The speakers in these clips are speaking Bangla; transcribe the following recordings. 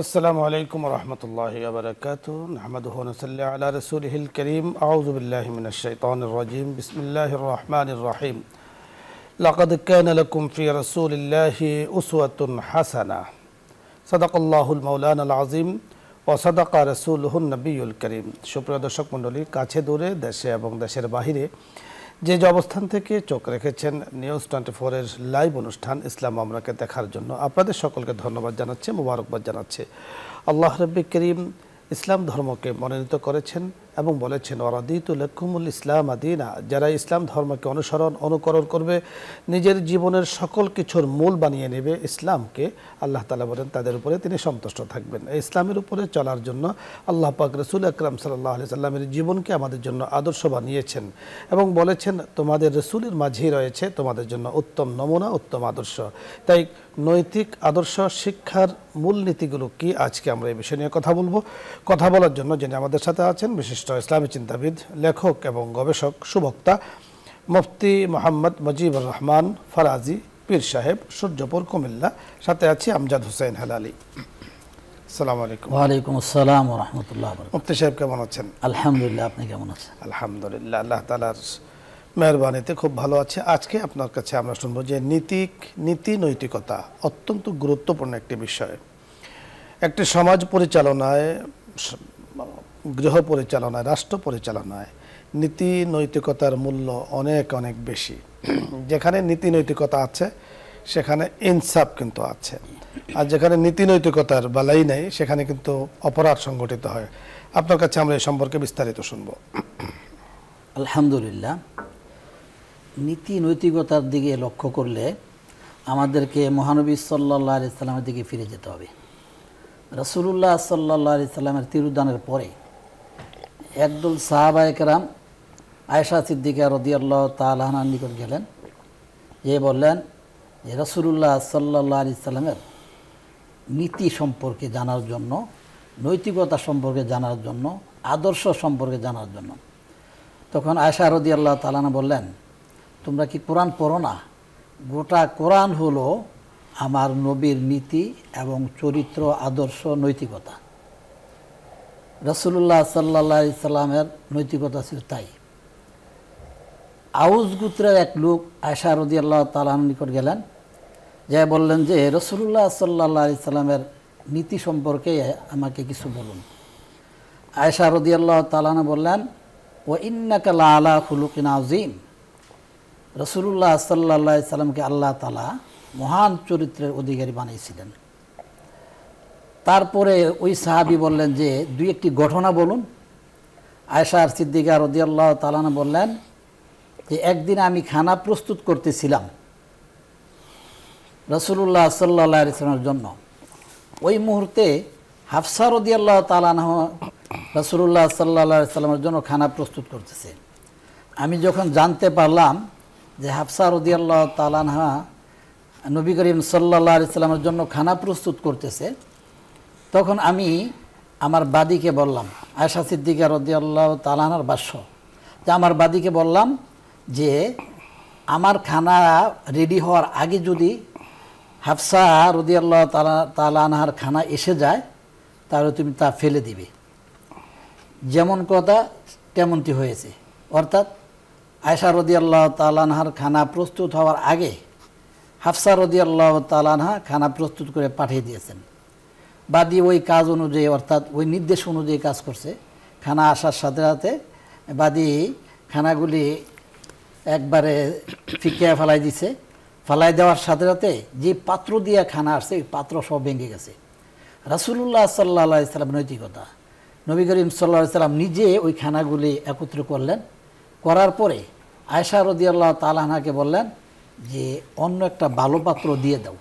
আসসালামু আলাইকুম ওয়া রাহমাতুল্লাহি ওয়া বারাকাতুহু নাহমাদুহু ওয়া নুসাল্লি আলা রাসূলিহিল কারীম আউযু বিল্লাহি মিনাশ শাইতানির রাজীম বিসমিল্লাহির রাহমানির রাহিম লাকাদ কানা লাকুম ফি রাসূলিল্লাহি উসওয়াতুন হাসানাহ সাদাকাল্লাহুল মাওলানাল আযীম ওয়া সাদাকা রাসূলুহুন নবিয়্যুল কারীম। সুপ্রিয় দর্শক মণ্ডলী, কাছে দূরে, দেশে এবং দেশের বাহিরে যে অবস্থান থেকে চোখ রেখেছেন নিউজ 24 এর লাইভ অনুষ্ঠান ইসলাম আমরাকে দেখার জন্য আপনাদের সকলকে ধন্যবাদ জানাচ্ছি, মোবারকবাদ জানাচ্ছি। আল্লাহ রাব্বুল কারীম ইসলাম ধর্মকে মনোনীত করেছেন এবং বলেছেন ওয়ারাদিতু লাকুমুল ইসলাম আদিনা, যারা ইসলাম ধর্মকে অনুকরণ করবে, নিজের জীবনের সকল কিছুর মূল বানিয়ে নেবে ইসলামকে, আল্লাহ তাআলা বলেন তাদের উপরে তিনি সন্তুষ্ট থাকবেন। এই ইসলামের উপরে চলার জন্য আল্লাহ পাক রাসূল আকরাম সাল্লাল্লাহু আলাইহি সাল্লামের জীবনকে আমাদের জন্য আদর্শ বানিয়েছেন এবং বলেছেন তোমাদের রাসূলের মাঝেই রয়েছে তোমাদের জন্য উত্তম নমুনা, উত্তম আদর্শ। তাই নৈতিক আদর্শ শিক্ষার মূলনীতিগুলো কি, আজকে আমরা এই বিষয় নিয়ে কথা বলবো। কথা বলার জন্য যিনি আমাদের সাথে আছেন বিশিষ্ট ইসলামী চিন্তাবিদ, লেখক এবং গবেষক, সুবক্তা মুফতি মোহাম্মদ মুজিবুর রহমান ফরাজি পীর সাহেব, সূর্যপুর, কুমিল্লা। সাথে আছি আমজাদ হোসেন হেলালি। আসসালামু আলাইকুম। ওয়ালাইকুম আসসালাম ওয়া রাহমাতুল্লাহি ওয়া বারাকাতুহু। মুফতি সাহেব কেমন আছেন? আলহামদুলিল্লাহ, আপনি কেমন আছেন? আলহামদুলিল্লাহ, আল্লাহ তাআলার মেহরবানিতে খুব ভালো আছে। আজকে আপনার কাছে আমরা শুনবো যে নীতি নৈতিকতা অত্যন্ত গুরুত্বপূর্ণ একটি বিষয়। একটি সমাজ পরিচালনায়, গৃহ পরিচালনায়, রাষ্ট্র পরিচালনায় নীতি নৈতিকতার মূল্য অনেক অনেক বেশি। যেখানে নীতি নৈতিকতা আছে সেখানে ইনসাফ কিন্তু আছে, আর যেখানে নীতি নৈতিকতার বালাই নেই সেখানে কিন্তু অপরাধ সংগঠিত হয়। আপনার কাছে আমরা এই সম্পর্কে বিস্তারিত শুনবো। আলহামদুলিল্লাহ, নীতি নৈতিকতার দিকে লক্ষ্য করলে আমাদেরকে মহানবী সাল্লাল্লাহু আলাইহি সাল্লামের দিকে ফিরে যেতে হবে। রাসূলুল্লাহ সাল্লাল্লাহু আলাইহি সাল্লামের তিরুদানের পরে একদল সাহাবায়ে কেরাম আয়েশা সিদ্দিকা রাদিয়াল্লাহু তাআলা আনহার নিকট গেলেন, যে বললেন যে রাসূলুল্লাহ সাল্লাল্লাহু আলাইহি সাল্লামের নীতি সম্পর্কে জানার জন্য, নৈতিকতা সম্পর্কে জানার জন্য, আদর্শ সম্পর্কে জানার জন্য। তখন আয়েশা রাদিয়াল্লাহু তাআলা আনহা বললেন, তোমরা কি কোরআন পড়ো না? গোটা কোরআন হলো আমার নবীর নীতি এবং চরিত্র, আদর্শ, নৈতিকতা। রাসূলুল্লাহ সাল্লাল্লাহু আলাইহি সাল্লামের নৈতিকতা ছিল তাই। আউস গোত্রের এক লোক আয়েশা রাদিয়াল্লাহু তাআলা আনহার নিকট গেলেন, যে বললেন যে রাসূলুল্লাহ সাল্লাল্লাহু আলাইহি সাল্লামের নীতি সম্পর্কে আমাকে কিছু বলুন। আয়েশা রাদিয়াল্লাহু তাআলা আনহা বললেন, ওয়া ইন্নাকা লাআলা খুলুকিন আযীম। রাসূলুল্লাহ সাল্লাল্লাহু আলাইহি সাল্লামকে আল্লাহ তাআলা মহান চরিত্রের অধিকারী বানিয়েছিলেন। তারপরে ওই সাহাবী বললেন যে দুই একটি ঘটনা বলুন। আয়েশা সিদ্দিকা রাদিয়াল্লাহু তাআলা আনহা বললেন যে একদিন আমি খানা প্রস্তুত করতেছিলাম রাসূলুল্লাহ সাল্লাল্লাহু আলাইহি সাল্লামের জন্য। ওই মুহূর্তে হাফসা রাদিয়াল্লাহু তাআলা আনহা রাসূলুল্লাহ সাল্লাল্লাহু আলাইহি সাল্লামের জন্য খানা প্রস্তুত করতেছে। আমি যখন জানতে পারলাম যে হাফসা রাদিয়াল্লাহু তাআলা আনহা নবী করিম সাল্লাল্লাহু আলাইহি সাল্লামের জন্য খানা প্রস্তুত করতেছে, তখন আমি আমার বাদীকে বললাম, আয়েশা সিদ্দিকা রাদিয়াল্লাহু তাআলা আনহার ভাষ্য, যে আমার বাদীকে বললাম যে আমার খানা রেডি হওয়ার আগে যদি হাফসা রাদিয়াল্লাহু তাআলা আনহার খানা এসে যায় তাহলে তুমি তা ফেলে দিবে। যেমন কথা তেমনটি হয়েছে। অর্থাৎ আয়েশা রাদিয়াল্লাহু তাআলা আনহার খানা প্রস্তুত হওয়ার আগে হাফসা রাদিয়াল্লাহু তাআলা আনহা খানা প্রস্তুত করে পাঠিয়ে দিয়েছেন। বাদী ওই কাজ অনুযায়ী, অর্থাৎ ওই নির্দেশ অনুযায়ী কাজ করছে। খানা আসার সাথে সাথে বাদী খানাগুলি একবারে ফিকিয়ে ফেলাই দিছে। ফেলাই দেওয়ার সাথে সাথে যে পাত্র দিয়ে খানা আসছে ওই পাত্র সব ভেঙে গেছে। রাসূলুল্লাহ সাল্লাল্লাহু আলাইহি সাল্লাম নৈতিকতা, নবী করিম সাল্লাল্লাহু আলাইহি সাল্লাম নিজে ওই খানাগুলি একত্র করলেন। করার পরে আয়েশা রাদিয়াল্লাহু তাআলা আনহাকে বললেন যে অন্য একটা ভালো পাত্র দিয়ে দাও।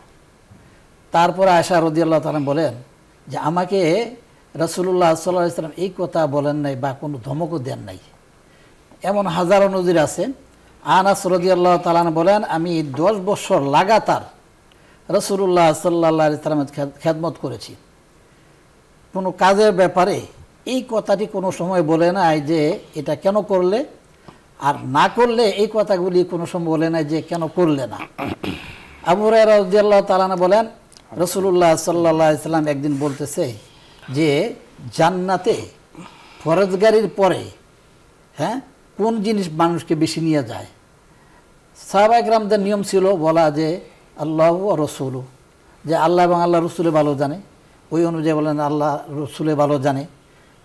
তারপরে আয়েশা রাদিয়াল্লাহু তাআলা বলেন যে আমাকে রাসূলুল্লাহ সাল্লাল্লাহু আলাইহি সাল্লাম এই কথা বলেন নাই বা কোনো ধমকও দেন নাই। এমন হাজারো নজির আছে। আনাস রাদিয়াল্লাহু তাআলা বলেন, আমি 10 বছর লাগাতার রাসূলুল্লাহ সাল্লাল্লাহু আলাইহি সাল্লামের খেদমত করেছি। কোনো কাজের ব্যাপারে এই কথাটি কোনো সময় বলে নাই যে এটা কেন করলে, আর না করলে এই কথাগুলি কোনো সময় বলে নাই যে কেন করলে না। আবু হুরায়রা রাদিয়াল্লাহু তাআলা বলেন, রাসূলুল্লাহ সাল্লাল্লাহু আলাইহি সাল্লাম একদিন বলতেছে যে জান্নাতে ফরজগারির পরে হ্যাঁ কোন জিনিস মানুষকে বেশি নিয়ে যায়? সাহাবায়ে কেরামদের নিয়ম ছিল বলা যে আল্লাহ ও রসুলু, যে আল্লাহ এবং আল্লাহ রসুলে ভালো জানে। ওই অনুযায়ী বললেন আল্লাহ রসুলে ভালো জানে।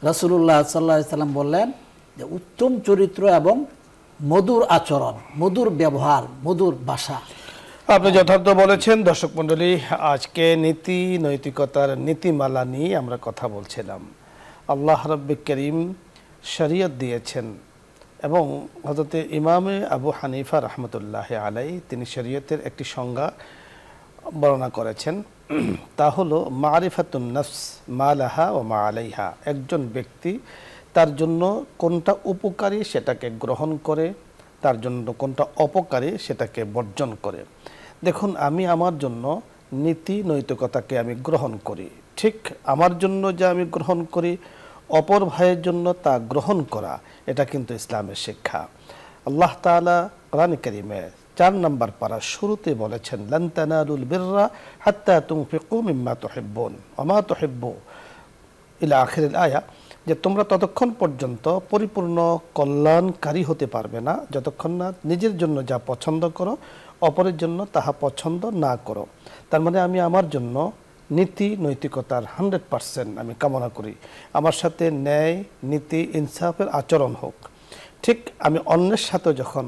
রাসূলুল্লাহ সাল্লাল্লাহু আলাইহি সাল্লাম বললেন যে উত্তম চরিত্র এবং মধুর আচরণ, মধুর ব্যবহার, মধুর ভাষা। আপনি যথার্থ বলেছেন। দর্শক মণ্ডলী, আজকে নীতি নৈতিকতার নীতিমালা নিয়ে আমরা কথা বলছিলাম। আল্লাহ রাব্বুল করিম শরীয়ত দিয়েছেন এবং হযরতে ইমামে আবু হানিফা রাহমাতুল্লাহ আলাইহি তিনি শরীয়তের একটি সংজ্ঞা বর্ণনা করেছেন, তা হলো মারিফাতুন নফস মা লাহা ওয়া মা আলাইহা। একজন ব্যক্তি তার জন্য কোনটা উপকারী সেটাকে গ্রহণ করে, তার জন্য কোনটা অপকারী সেটাকে বর্জন করে। দেখুন, আমি আমার জন্য নীতি নৈতিকতাকে আমি গ্রহণ করি, ঠিক আমার জন্য যা আমি গ্রহণ করি অপর ভাইয়ের জন্য তা গ্রহণ করা, এটা কিন্তু ইসলামের শিক্ষা। আল্লাহ তাআলা কোরআনে কারীমে 4 নম্বর পারা শুরুতে বলেছেন লান তানালুল বিররা হাত্তা তুনফিকু মিম্মা তুহিব্বুন ওয়া মা তুহিব্বু ইলা আখিরিল আয়া, যে তোমরা ততক্ষণ পর্যন্ত পরিপূর্ণ কল্যাণকারী হতে পারবে না যতক্ষণ না নিজের জন্য যা পছন্দ করো অপরের জন্য তাহা পছন্দ না করো। তার মানে আমি আমার জন্য নীতি নৈতিকতার 100% আমি কামনা করি, আমার সাথে ন্যায় নীতি ইনসাফের আচরণ হোক। ঠিক আমি অন্যের সাথে যখন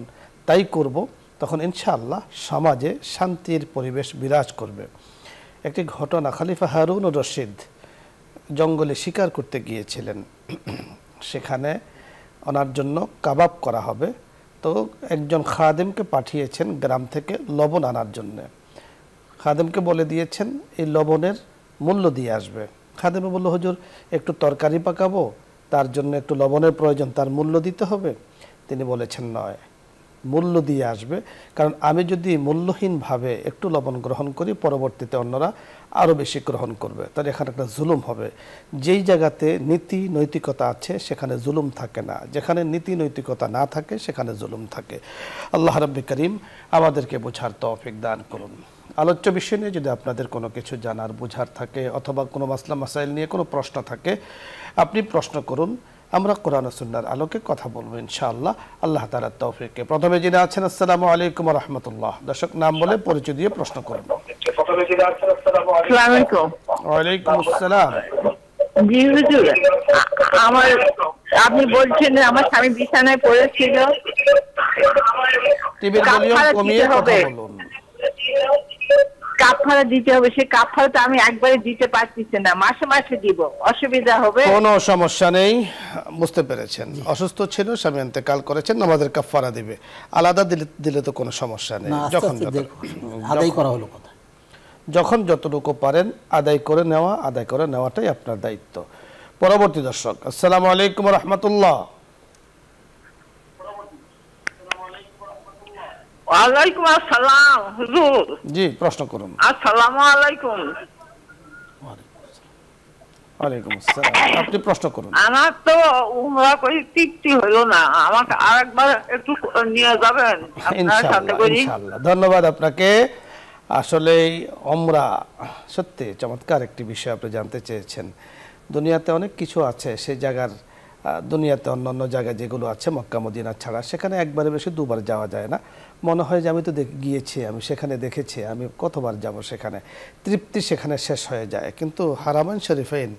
তাই করব তখন ইনশাআল্লাহ সমাজে শান্তির পরিবেশ বিরাজ করবে। একটি ঘটনা, খলিফা হারুন ও রশিদ জঙ্গলে শিকার করতে গিয়েছিলেন। সেখানে ওনার জন্য কাবাব করা হবে, তো একজন খাদেমকে পাঠিয়েছেন গ্রাম থেকে লবণ আনার জন্য। খাদেমকে বলে দিয়েছেন এই লবণের মূল্য দিয়ে আসবে। খাদেমে বলল, হুজুর একটু তরকারি পাকাবো, তার জন্য একটু লবণের প্রয়োজন, তার মূল্য দিতে হবে? তিনি বলেছেন নয়, মূল্য দিয়ে আসবে, কারণ আমি যদি মূল্যহীনভাবে একটু লবণ গ্রহণ করি পরবর্তীতে অন্যরা আরও বেশি গ্রহণ করবে, তাহলে এখানে একটা জুলুম হবে। যেই জায়গাতে নীতি নৈতিকতা আছে সেখানে জুলুম থাকে না, যেখানে নীতি নৈতিকতা না থাকে সেখানে জুলুম থাকে। আল্লাহ রাব্বুল করিম আমাদেরকে বোঝার তৌফিক দান করুন। আলোচ্য বিষয় নিয়ে যদি আপনাদের কোনো কিছু জানার বোঝার থাকে অথবা কোনো মাসলা মাসাইল নিয়ে কোনো প্রশ্ন থাকে আপনি প্রশ্ন করুন, আমরা কোরআন ও সুন্নাহর আলোকে কথা বলবো ইনশাআল্লাহ আল্লাহ তাআলার তৌফিকে। প্রথমে যিনি আছেন, আসসালামু আলাইকুম ওয়া রাহমাতুল্লাহ। দর্শক নাম বলে পরিচয় দিয়ে প্রশ্ন করুন। আসসালামু আলাইকুম। ওয়ালাইকুম আসসালাম। জি হুজুর, আমার আপনি বলছেন আমার স্বামী বিছানায় পড়েছিল, টিভির ভলিউম কমিয়ে কথা বলুন। কাফারা দিতে হবে, সে কাফারাটা আমি একবারে দিতে পারতেছি না, মাসে মাসে দিব, অসুবিধা হবে? কোনো সমস্যা নেই, বুঝতে পেরেছেন। অসুস্থ ছিল, স্বামী ইন্তেকাল করেছেন, আমাদের কাফারা দিবে। আলাদা দিলে তো কোনো সমস্যা নেই। আদায় করা হলো কথা, যখন যতটুকু পারেন আদায় করে নেওয়াটাই আপনার দায়িত্ব। পরবর্তী দর্শক, আসসালামু আলাইকুম ওয়া রাহমাতুল্লাহ। ওয়ালাইকুম আসসালাম হুজুর। জি, প্রশ্ন করুন। আসসালামু আলাইকুম। ওয়ালাইকুম আসসালাম, আপনি প্রশ্ন করুন। আমার তো উমরা করে তৃপ্তি হলো না, আমাকে আরেকবার একটু নিয়ে যাবেন আপনার সাথে করে? ইনশাআল্লাহ, ধন্যবাদ আপনাকে। আসলে উমরা সত্যি চমৎকার একটি বিষয় আপনি জানতে চেয়েছেন। দুনিয়াতে অনেক কিছু আছে, সেই জায়গার দুনিয়াতে অন্যান্য জায়গায় যেগুলো আছে মক্কা মদিনা ছাড়া সেখানে একবারে বেশি দুবার যাওয়া যায় না। মনে হয় যে আমি তো গিয়েছি, আমি সেখানে দেখেছি, আমি কতবার যাব, সেখানে তৃপ্তি সেখানে শেষ হয়ে যায়। কিন্তু হারামাইন শরীফাইন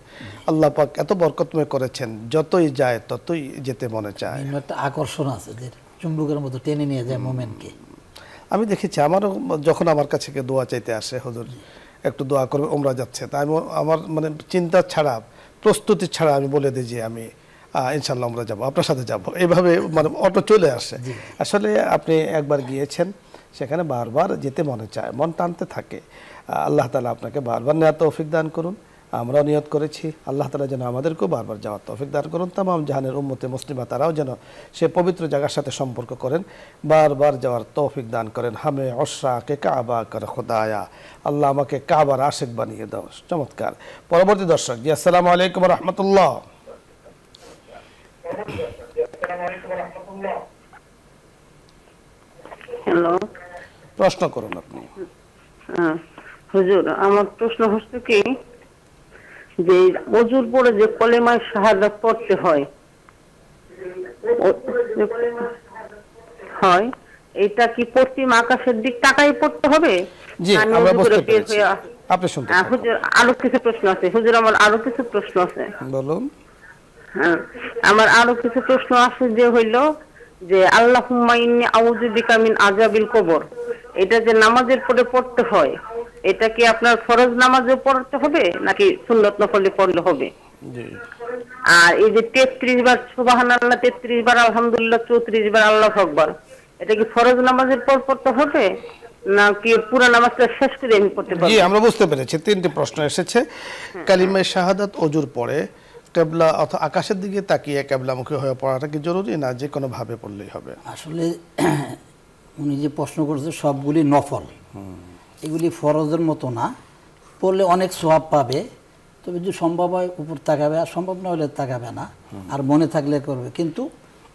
আল্লাহ পাক এত বরকতময় করেছেন, যতই যায় ততই যেতে মনে চায়। একটা আকর্ষণ আছে যে চুম্বকের মতো টেনে নিয়ে যায় মোমেন্টকে। আমি দেখেছি, আমারও যখন আমার কাছে কেউ দোয়া চাইতে আসে, হুজুর একটু দোয়া করবে, উমরা যাচ্ছে, তাই আমি আমার মানে চিন্তা ছাড়া প্রস্তুতি ছাড়া আমি বলে দিই যে আমি ইনশাল্লাহ আমরা যাবো, আপনার সাথে যাবো, এইভাবে মানে অটো চলে আসে। আসলে আপনি একবার গিয়েছেন, সেখানে বারবার যেতে মনে চায়, মন টানতে থাকে। আল্লাহ তাআলা আপনাকে বারবার নেওয়ার তৌফিক দান করুন। আমরাও নিয়ত করেছি আল্লাহ তাআলা যেন আমাদেরকেও বারবার যাওয়ার তৌফিক দান করুন। তামাম জাহানের উম্মতে মুসলিমা তারাও যেন সে পবিত্র জায়গার সাথে সম্পর্ক করেন, বারবার যাওয়ার তৌফিক দান করেন। হামে অশরাকে কাবা কর খোদায়া, আল্লাহ আমাকে কাবার আশিক বানিয়ে দাও। চমৎকার। পরবর্তী দর্শক, জি আসসালামু আলাইকুম ওয়া রাহমাতুল্লাহ। হ্যালো, প্রশ্ন করুন আপনি। হুজুর, আমার প্রশ্ন হচ্ছে কি, যে ওযুর পরে যে কলেমায়ে শাহাদাত পড়তে হয়, হয় এটা কি পশ্চিম আকাশের দিক তাকাই পড়তে হবে? জি, আমি আমরা ওযু বুঝতে করে বের পেরেছি। হয়ে আপনি শুনতে থাকুন। হুজুর, আরো কিছু প্রশ্ন আছে হুজুর, আমার আরো কিছু প্রশ্ন আছে। বলুন। হ্যাঁ, আমার আরো কিছু প্রশ্ন আছে, যে হইল যে আল্লাহুম্মা ইন্নী আউযু বিকা মিন আযাবিল কবর, এটা যে নামাজের পরে পড়তে হয়, এটা কি আপনার ফরজ নামাজে পড়তে হবে নাকি সুন্নত নফলে পড়লে হবে? জি, আর এই যে 33 বার সুবহানাল্লাহ, 33 বার আলহামদুলিল্লাহ, 34 বার আল্লাহু আকবার, এটা কি ফরজ নামাজের পর পড়তে হবে নাকি পুরো নামাজটা শেষ করে আমি পড়তে জি, পারবো? আমরা বুঝতে পেরেছি। তিনটি প্রশ্ন এসেছে। কালিমায়ে শাহাদাত ওযুর পরে কিবলা অথবা আকাশের দিকে তাকিয়ে কিবলামুখী হয়ে পড়াটা কি জরুরি, না যে কোনো ভাবে পড়লেই হবে? আসলে উনি যে প্রশ্ন করেছে সবগুলি নফল, এগুলি ফরজের মতো না। পড়লে অনেক সওয়াব পাবে, তবে যদি সম্ভব হয় উপর তাকাবে, আর সম্ভব না হলে তাকাবে না, আর মনে থাকলে করবে, কিন্তু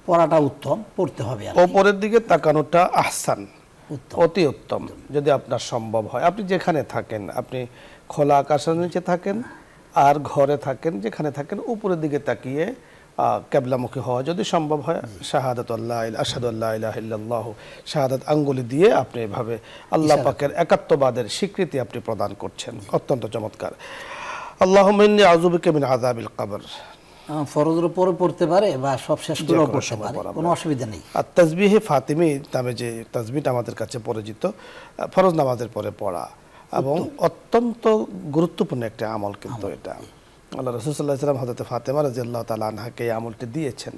পড়াটা উত্তম, পড়তে হবে আর কি। ওপরের দিকে তাকানোটা আহসান, উত্তম। অতি উত্তম যদি আপনার সম্ভব হয়। আপনি যেখানে থাকেন, আপনি খোলা আকাশের নিচে থাকেন আর ঘরে থাকেন, যেখানে থাকেন উপরের দিকে তাকিয়ে কিবলামুখী হওয়া যদি সম্ভব হয়, শাহাদাত আল্লাহ আশহাদু আল্লা ইলাহা ইল্লাল্লাহ, শাহাদাত আঙ্গুলি দিয়ে আপনি এভাবে আল্লাহ পাকের একাত্মবাদের স্বীকৃতি আপনি প্রদান করছেন। অত্যন্ত চমৎকার। আল্লাহুম্মা ইন্নী আউযু বিকা মিন আযাবিল কবর। ফরজের উপরে পড়তে পারে বা সব শেষ করেও কোনো পড়তে সময় পারে, পড়া কোনো অসুবিধা নেই। আর তাসবিহে ফাতিমি নামে যে তাসবিহটা আমাদের কাছে পরিচিত, ফরজ নামাজের পরে পড়া এবং অত্যন্ত গুরুত্বপূর্ণ একটা আমল কিন্তু এটা। আল্লাহ রাসূল সাল্লাল্লাহু আলাইহি ওয়াসাল্লাম হযরত ফাতেমা রাদিয়াল্লাহু তাআলা আনহাকে এই আমলটি দিয়েছেন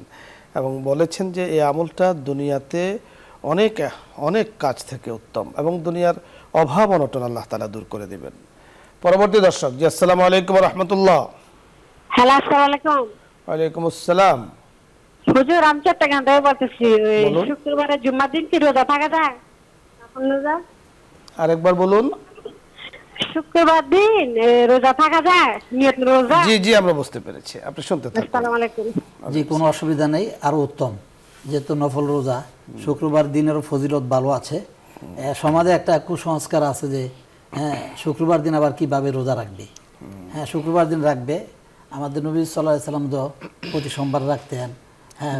এবং বলেছেন যে এই আমলটা দুনিয়াতে অনেক অনেক কাজ থেকে উত্তম এবং দুনিয়ার অভাব অনটন আল্লাহ তাআলা দূর করে দিবেন। পরবর্তী দর্শক, জি আসসালামু আলাইকুম ওয়া রাহমাতুল্লাহ। হ্যালো, আসসালামু আলাইকুম। ওয়ালাইকুম আসসালাম। হুজুর, আমি চট্টগ্রাম থেকে বলতেছি। বলুন। শুক্রবারে জুম্মার দিন কি রোজা থাকা যায়? রোজা আরেকবার বলুন। শুক্রবার দিন রোজা থাকা যায়, নিয়ত রোজা? জি জি, আমরা বুঝতে পেরেছি, আপনি শুনতে থাকুন। আসসালামু আলাইকুম। জি, কোনো অসুবিধা নেই, আরো উত্তম, যেহেতু নফল রোজা, শুক্রবার দিনেরও ফজিলত ভালো আছে। সমাজে একটা কুসংস্কার আছে যে হ্যাঁ শুক্রবার দিন আবার কিভাবে রোজা রাখবে। হ্যাঁ, শুক্রবার দিন রাখবে। আমাদের নবী সাল্লাল্লাহু আলাইহি সাল্লাম তো প্রতি সোমবার রাখতেন, হ্যাঁ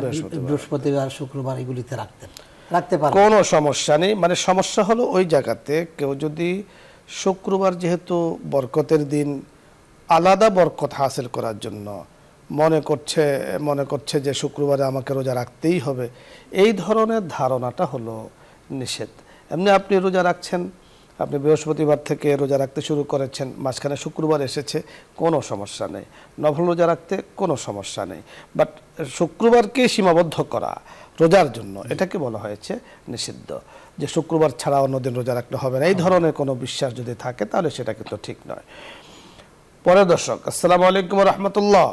বৃহস্পতিবার শুক্রবার এগুলিতে রাখতে পারেন, কোনো সমস্যা নেই। মানে সমস্যা হলো ওই জায়গাতে কেউ যদি শুক্রবার যেহেতু বরকতের দিন, আলাদা বরকত হাসিল করার জন্য মনে করছে যে শুক্রবারে আমাকে রোজা রাখতেই হবে, এই ধরনের ধারণাটা হলো নিষেধ। এমনি আপনি রোজা রাখছেন, আপনি বৃহস্পতিবার থেকে রোজা রাখতে শুরু করেছেন, মাঝখানে শুক্রবার এসেছে, কোনো সমস্যা নেই। নফল রোজা রাখতে কোনো সমস্যা নেই, বাট শুক্রবারকে সীমাবদ্ধ করা রোজার জন্য, এটাকে বলা হয়েছে নিষিদ্ধ। যে শুক্রবার ছাড়া অন্যদিন রোজা রাখতে হবে না, এই ধরনের কোনো বিশ্বাস যদি থাকে তাহলে সেটা কিন্তু ঠিক নয়। পরের দর্শক, আসসালামু আলাইকুম ওয়া রাহমাতুল্লাহ।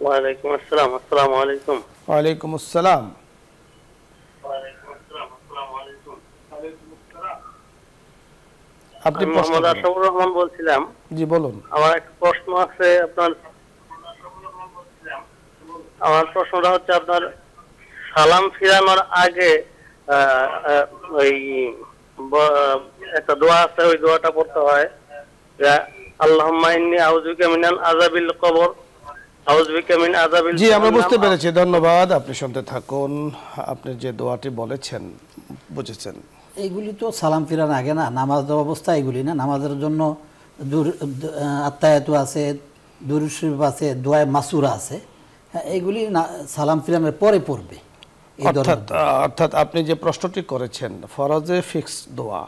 ওয়ালাইকুম আসসালাম। আসসালামু আলাইকুম। ওয়ালাইকুম আসসালাম। আপনি আমি প্রশ্ন মোহাম্মদ করুন। আশরাফুর রহমান বলছিলাম। জি বলুন। আমার একটা প্রশ্ন আছে আপনার। আমার প্রশ্নটা হচ্ছে আপনার সালাম ফিরানোর আগে ওই একটা দোয়া আছে, ওই দোয়াটা পড়তে হয়, আল্লাহুম্মা ইন্নী আউযু বিকা মিনাল আযাবিল কবর, আউযু বিকা মিন আযাবিল। জি, আমরা বুঝতে পেরেছি, ধন্যবাদ। আপনি শুনতে থাকুন। আপনি যে দোয়াটি বলেছেন বুঝেছেন। এইগুলি তো সালাম ফিরার আগে না, নামাজ অবস্থা এগুলি না। নামাজের জন্য আত্তায়াতু আছে, দুরূদ শরীফ আছে, দোয়া মাসুরা আছে, হ্যাঁ এইগুলি সালাম ফিরানোর পরে পড়বে। অর্থাৎ আপনি যে প্রশ্নটি করেছেন, ফরজে ফিক্স দোয়া,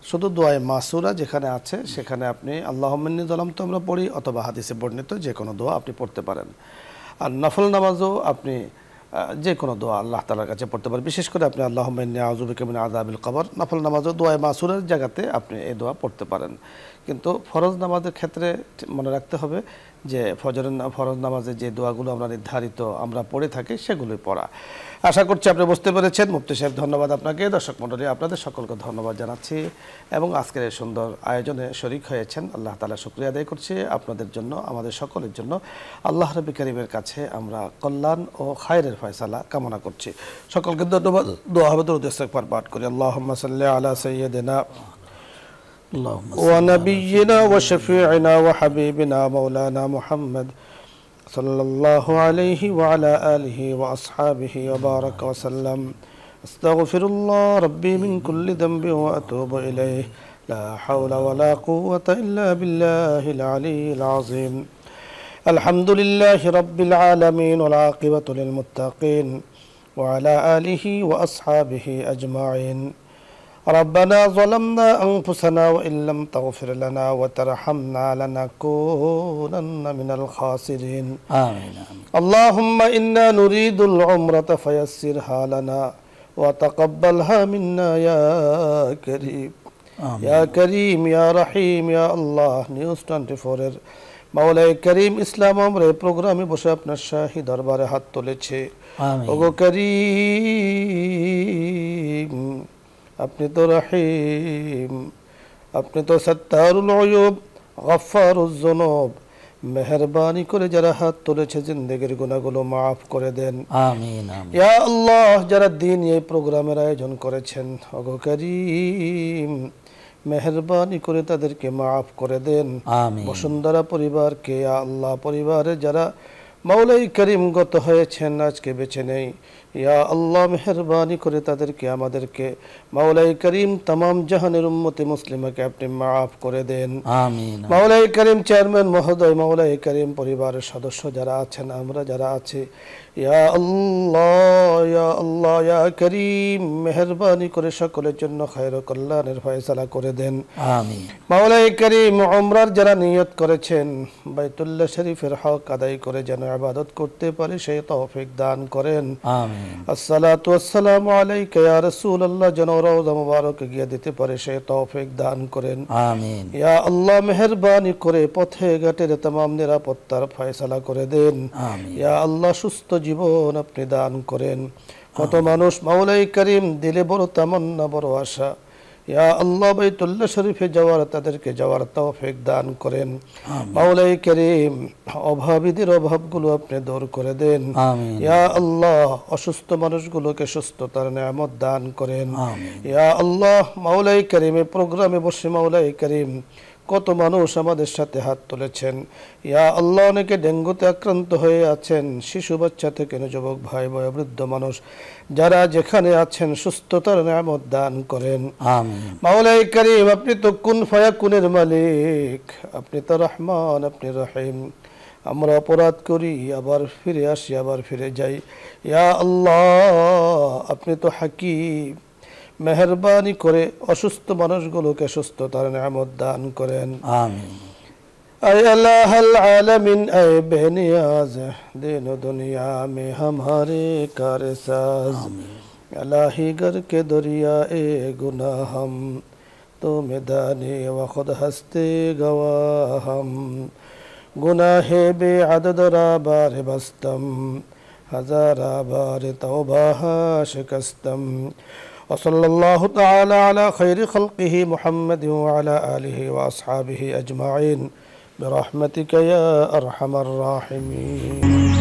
শুধু দোয়ায়ে মাসুরা যেখানে আছে সেখানে আপনি আল্লাহুম্মা ইন্নী যালামতু আমরা পড়ি, অথবা হাদিসে বর্ণিত যে কোনো দোয়া আপনি পড়তে পারেন। আর নফল নামাজও আপনি যে কোনো দোয়া আল্লাহ তাআলার কাছে পড়তে পারেন। বিশেষ করে আপনি আল্লাহুম্মা ইন্নী আউযু বিকা মিন আযাবিল কবর, নফল নামাজও দোয়ায়ে মাসুরার জায়গাতে আপনি এই দোয়া পড়তে পারেন। কিন্তু ফরজ নামাজের ক্ষেত্রে মনে রাখতে হবে যে ফরজ নামাজে যে দোয়াগুলো আমরা নির্ধারিত আমরা পড়ে থাকি সেগুলোই পড়া। আশা করছি আপনি বুঝতে পেরেছেন। মুফতি সাহেব ধন্যবাদ আপনাকে। দর্শক মণ্ডলী আপনাদের সকলকে ধন্যবাদ জানাচ্ছি এবং আজকের এই সুন্দর আয়োজনে শরীক হয়েছেন। আল্লাহ তাআলা শুকরিয়া আদায় করছি আপনাদের জন্য, আমাদের সকলের জন্য। আল্লাহ রাব্বুল কারীমের কাছে আমরা কল্যাণ ও খায়রের ফয়সালা কামনা করছি। সকলকে ধন্যবাদ। দোয়া হবে দরুদ ইস্তিগফার পাঠ করি। আল্লাহুম্মা সাল্লি আলা সাইয়্যিদিনা ওয়া নাবিয়্যিনা ওয়া শাফি'িনা ওয়া হাবিবিনা মাওলানা মুহাম্মদ সাল্লাল্লাহু আলাইহি ওয়া আলা আলিহি ওয়া আসহাবিহি ওয়া বারাকা ওয়া সাল্লাম। আস্তাগফিরুল্লাহ রাব্বি মিন কুল্লি যামবি ওয়া আতুবু ইলাইহি লা হাওলা ওয়া লা কুওয়াতা ইল্লা বিল্লাহিল আলিয়্যিল আযীম। আলহামদুলিল্লাহি রাব্বিল আলামিন ওয়াল আকিবাতু লিল মুত্তাকিন ওয়া আলা আলিহি ওয়া আসহাবিহি আজমাইন। ربنا ظلمنا أنفسنا وإن لم تغفر لنا وترحمنا لنكونن من الخاسرين. آمين. اللهم إنا نريد العمرة فيسرها لنا وتقبلها منا يا كريم. آمين. يا كريم يا رحيم يا الله. নিউজ 24 এর মাওলাই করিম ইসলাম আমরে প্রোগ্রামে বসে আপনার শাহী দরবারে হাত তুলেছে। আমিন। ওগো করিম, আপনি তো রহিম, আপনি তো সত্তারুল উয়ুব, গফফারুজ যুনুব। মেহেরবানি করে যারা হাত তুলেছে জিন্দেগির গুনাহগুলো মাফ করে দেন। আমিন আমিন। ইয়া আল্লাহ, যারা দিন এই প্রোগ্রামের আয়োজন করেছেন, ওগো করিম মেহেরবানি করে তাদেরকে মাফ করে দেন। আমিন। বসুন্ধরা পরিবারকে, ইয়া আল্লাহ, পরিবারে যারা মাওলাই করিম গত হয়েছেন আজকে বেঁচে নেই, ইয়া আল্লাহ মেহেরবানি করে তাদেরকে আমাদেরকে মাওলাই করিম तमाम জাহানের উম্মতে মুসলিমাকে আপনি মাফ করে দেন। আমিন। মাওলাই করিম চেয়ারম্যান মহোদয়, মাওলাই করিম পরিবারের সদস্য যারা আছেন, আমরা যারা আছি, ইয়া আল্লাহ ইয়া আল্লাহ ইয়া করিম মেহেরবানি করে সকলের জন্য খায়র ও কল্যাণের ফয়সালা করে দেন। আমিন। মাওলাই করিম উমরার যারা নিয়ত করেছেন, বাইতুল্লাহ শরীফের হক আদায় করে যেন ইবাদত করতে পারে সেই তৌফিক দান করেন। আমিন। আসসালাতু ওয়াসসালামু আলাইকা ইয়া রাসূলুল্লাহ, যেন রওজা মুবারকে গিয়ে দিতে পারে সেই তৌফিক দান করেন। আমিন। ইয়া আল্লাহ মেহেরবানি করে পথে ঘাটের तमाम নিরাপত্তার ফয়সালা করে দেন। আমিন। ইয়া আল্লাহ সুস্থ জীবন আপনি দান করেন। কত মানুষ মাওলাই করিম দিলে বড় তামান্না, বড় আশা, ইয়া আল্লাহ বাইতুল্লাহ শরীফে যাওয়ার, তাদেরকে যাওয়ার তৌফিক দান করেন। মাওলাই করিম অভাবীদের অভাবগুলো আপনি দূর করে দেন। আমিন। ইয়া আল্লাহ অসুস্থ মানুষগুলোকে সুস্থতার নিয়ামত দান করেন। আমিন। ইয়া আল্লাহ মাওলাই করিমে প্রোগ্রামে বসে মাওলাই করিম কত মানুষ আমাদের সাথে হাত তুলেছেন। ইয়া আল্লাহ অনেকে ডেঙ্গুতে আক্রান্ত হয়ে আছেন, শিশু বাচ্চা থেকে যুবক ভাই বয়োবৃদ্ধ মানুষ যারা যেখানে আছেন সুস্থতার নিয়ামত দান করেন। আমিন। মাওলাই করিম আপনি তো কুন ফায়াকুনের মালিক, আপনি তো রহমান, আপনি রহিম। আমরা অপরাধ করি, আবার ফিরে আসি, আবার ফিরে যাই। ইয়া আল্লাহ আপনি তো হাকিম, মেহেরবানি করে অসুস্থ মানুষগুলোকে সুস্থতার নিয়ামত দান করেন। আমিন। ऐ अल्लाहुल आलमीन ऐ बेनियाज दीन दुनिया में हमारे कारसाज, इलाही गर के दरिया ए गुनाह हम तो मैदाने व खुद हस्ते गवाह हम, गुनाहे बेअदद राबार बस्तम हजारा बार तौबा शिकस्तम। वसल्लल्लाहु ताला अला खैर खल्क़िही मुहम्मद व अला आलिहि व अस्हाबिहि अजमाइन बिरहमतिका या अरहमर राहिमीन।